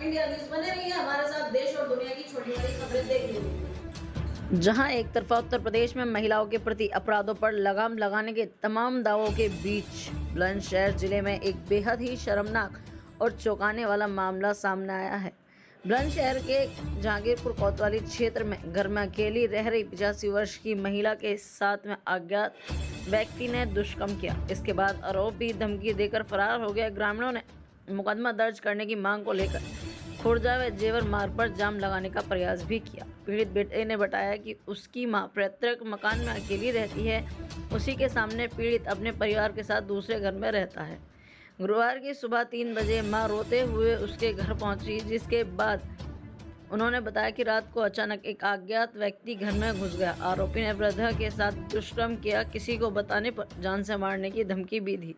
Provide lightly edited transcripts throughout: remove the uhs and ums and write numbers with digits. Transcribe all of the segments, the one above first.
India news बने रहिए हमारे साथ, देश और दुनिया की छोटी बड़ी खबरें देखते रहिए। जहां एक तरफा उत्तर प्रदेश में महिलाओं के प्रति अपराधों पर लगाम लगाने के तमाम दावों के बीच बुलंदशहर जिले में एक बेहद ही शर्मनाक और चौंकाने वाला मामला सामने आया है। बुलंदशहर के जहांगीरपुर कोतवाली क्षेत्र में घर में अकेली रह रही 85 वर्ष की महिला के साथ में अज्ञात व्यक्ति ने दुष्कर्म किया। इसके बाद आरोपी धमकी देकर फरार हो गया। ग्रामीणों ने मुकदमा दर्ज करने की मांग को लेकर खुर्जा व जेवर मार्ग पर जाम लगाने का प्रयास भी किया। पीड़ित बेटे ने बताया कि उसकी मां पैतृक मकान में अकेली रहती है। उसी के सामने पीड़ित अपने परिवार के साथ दूसरे घर में रहता है। गुरुवार की सुबह 3 बजे मां रोते हुए उसके घर पहुंची, जिसके बाद उन्होंने बताया कि रात को अचानक एक अज्ञात व्यक्ति घर में घुस गया। आरोपी ने वृद्धा के साथ दुष्कर्म किया, किसी को बताने पर जान से मारने की धमकी भी दी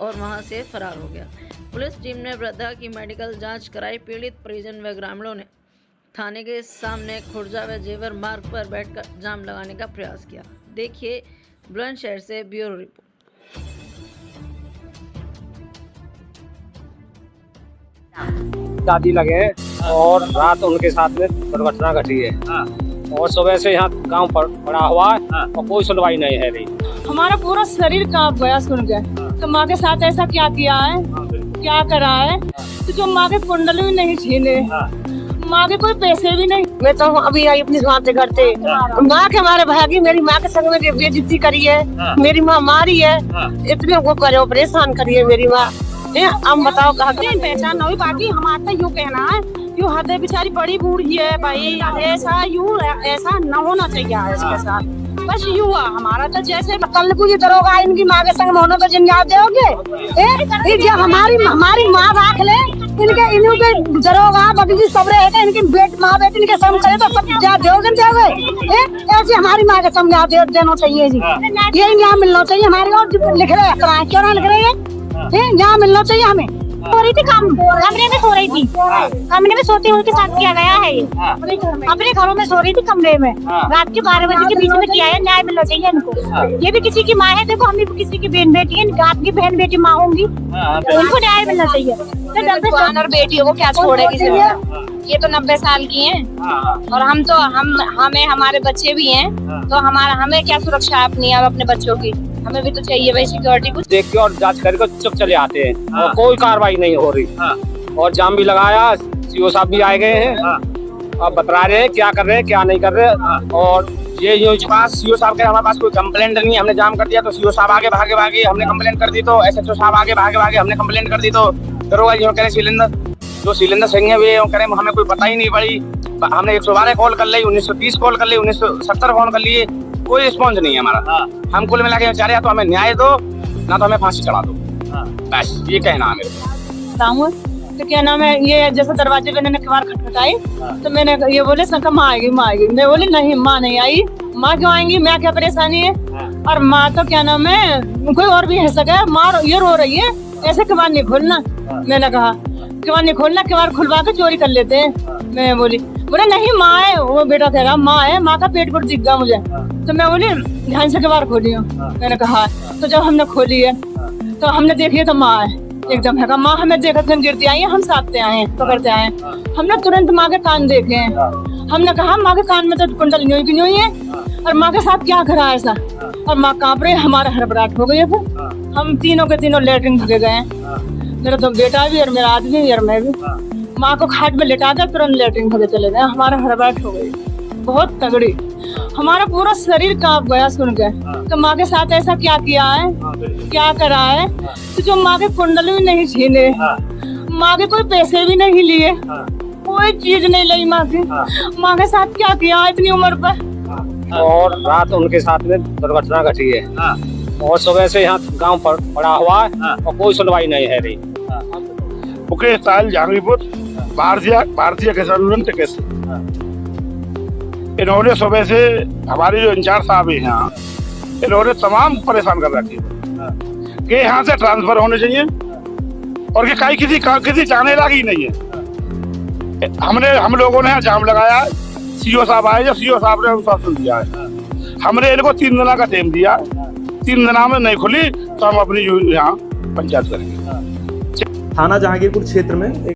और वहां से फरार हो गया। पुलिस टीम ने वृद्धा की मेडिकल जांच कराई। पीड़ित परिजन व ग्रामीणों ने थाने के सामने खुर्जा व जेवर मार्ग पर बैठकर जाम लगाने का प्रयास किया। देखिए बुलंदशहर से ब्यूरो रिपोर्ट। दादी लगे और रात उनके साथ में दुर्घटना घटी है। और सुबह से यहाँ गांव पड़ा हुआ है और कोई सुनवाई नहीं है रही। हमारा पूरा शरीर कांप गया सुन के। तो माँ के साथ ऐसा क्या किया है, क्या करा है? तो जो माँ के कुंडल भी नहीं छीने, माँ के कोई पैसे भी नहीं। मैं तो अभी आई अपनी दुकान से घर से। माँ के हमारे भागी मेरी माँ के संग में बेइज्जती करी है, मेरी माँ मारी है, इतने वो करे परेशान करी है मेरी माँ। अब बताओ कहाँ पहचान नहीं। बाकी हमारा तो यूँ कहना है, यूँ हद बेचारी बड़ी बूढ़ी है भाई, ऐसा न होना चाहिए इसके साथ। बस युवा हमारा तो जैसे कल को ये दरोगा इनकी माँ के संग में होने को जिन्हें दोगे। जब हमारी माँ राख ले, इनके दरोगा बबली सब रहेगा, इनकी माँ बेटी इनके संग करे तो सब जा दोगे। ऐसे हमारी माँ के संग देना चाहिए जी। ये यहाँ मिलना चाहिए हमारे। और लिख रहे हैं क्यों ना लिख रहे हैं, यहाँ मिलना चाहिए हमें। सो रही थी, कमरे में सो रही थी। कमरे में सोते उनके साथ किया गया है ये। अपने घरों में सो रही थी कमरे में। रात के 12 बजे के बीच में किया है। न्याय मिलना चाहिए इनको। ये भी किसी की माँ है, देखो हम भी किसी की बहन बेटी है, आपकी बहन बेटी माँ होंगी, तो इनको न्याय मिलना चाहिए। तो और बेटियों को क्या छोड़ेगी ये तो 90 साल की हैं और हमें हमारे बच्चे भी हैं, तो हमें क्या सुरक्षा अपनी अब अपने बच्चों की, हमें भी तो चाहिए भाई सिक्योरिटी। कुछ देख के और जांच करके चुप चले आते हैं और कोई कार्रवाई नहीं हो रही। और जाम भी लगाया, सीओ साहब भी आए गए हैं और बता रहे हैं क्या कर रहे हैं क्या नहीं कर रहे। और ये पास सीओ साहब के हमारे पास कोई कंप्लेंट नहीं है। हमने जाम कर दिया तो सीओ साहब आगे भागे हमने कंप्लेंट कर दी, तो एसएचओ साहब आगे भागे हमने कंप्लेंट कर दी, तो दरोगा जी करें सिलेंडर सिंह है वे करें, हमें कोई पता ही नहीं पड़ी। हमने 112 कॉल कर ली, 1930 कॉल कर ली, 1970 फोन कर लिए, कोई रिस्पॉन्स नहीं है हमारा। हम कुल मिला के चाह रहे तो हमें न्याय दो, ना तो हमें फांसी चढ़ा दो, बस ये कहना है मेरे। तो क्या नाम है, ये जैसे दरवाजे पे मैंने किवाड़ खटखटाई तो मैंने ये बोले संका माँ आएगी। मैं बोली नहीं, माँ नहीं आई। माँ क्यों आएंगी, मैं क्या परेशानी है? और माँ तो क्या नाम है, कोई और भी है सका, माँ ये रो रही है, ऐसे किवाड़ नहीं खोलना। मैंने कहा किवाड़ नहीं खोलना, किवाड़ खुलवा के चोरी कर लेते हैं। मैं बोली बोले नहीं माँ है। वो बेटा कह रहा माँ है, माँ का पेट पर दिख गया मुझे। तो मैं बोली ध्यान से किवाड़ खोलियो। मैंने कहा तो जब हमने खोली है तो हमने देखी तो माँ है एकदम है। माँ हमें देखा गिरती आई है, हम साथते आए पकड़ते आए। हमने तुरंत माँ के कान देखे हैं। हमने कहा माँ के कान में तो कुंडल न्योई की न्योई है, और माँ के साथ क्या करा ऐसा। और माँ कांप रही, हमारा हड़बड़ाहट हो गई है। फिर हम तीनों के तीनों लेटरिन भगे गए। मेरा तो बेटा भी और मेरा आदमी भी और मैं भी। माँ को खाट में लेटा कर तुरंत लेटरिन भगे चले गए। हमारा हड़बड़ाहट हो गई बहुत तगड़ी। हमारा पूरा शरीर कांप गया सुन के। तो माँ के साथ ऐसा क्या किया है, क्या करा है? तो जो माँ के कुंडल भी नहीं छीने, माँ के कोई पैसे भी नहीं लिए, कोई चीज नहीं ली माँ की। माँ के साथ क्या किया इतनी उम्र पर। और रात उनके साथ में दुर्घटना घटी है और सुबह से यहाँ गांव पड़ा हुआ है और कोई सुनवाई नहीं है रही। मुकेश साहिल जहांगीरपुर भारतीय किसान यूनियन टिकट। इन्होंने सुबह से हमारे जो इंचार्ज साहब हैं यहाँ, इन्होंने तमाम परेशान कर रखी है कि यहाँ से ट्रांसफर होने चाहिए और कि किसी जाने लायक ही नहीं है। हम लोगों ने जाम लगाया, सीओ साहब आए, जब सीओ साहब ने अनुशासन दिया है, हमने इनको 3 दिन का टाइम दिया। 3 दिन में नहीं खुली तो हम अपनी यहाँ पंचायत करेंगे। थाना जहांगीरपुर क्षेत्र में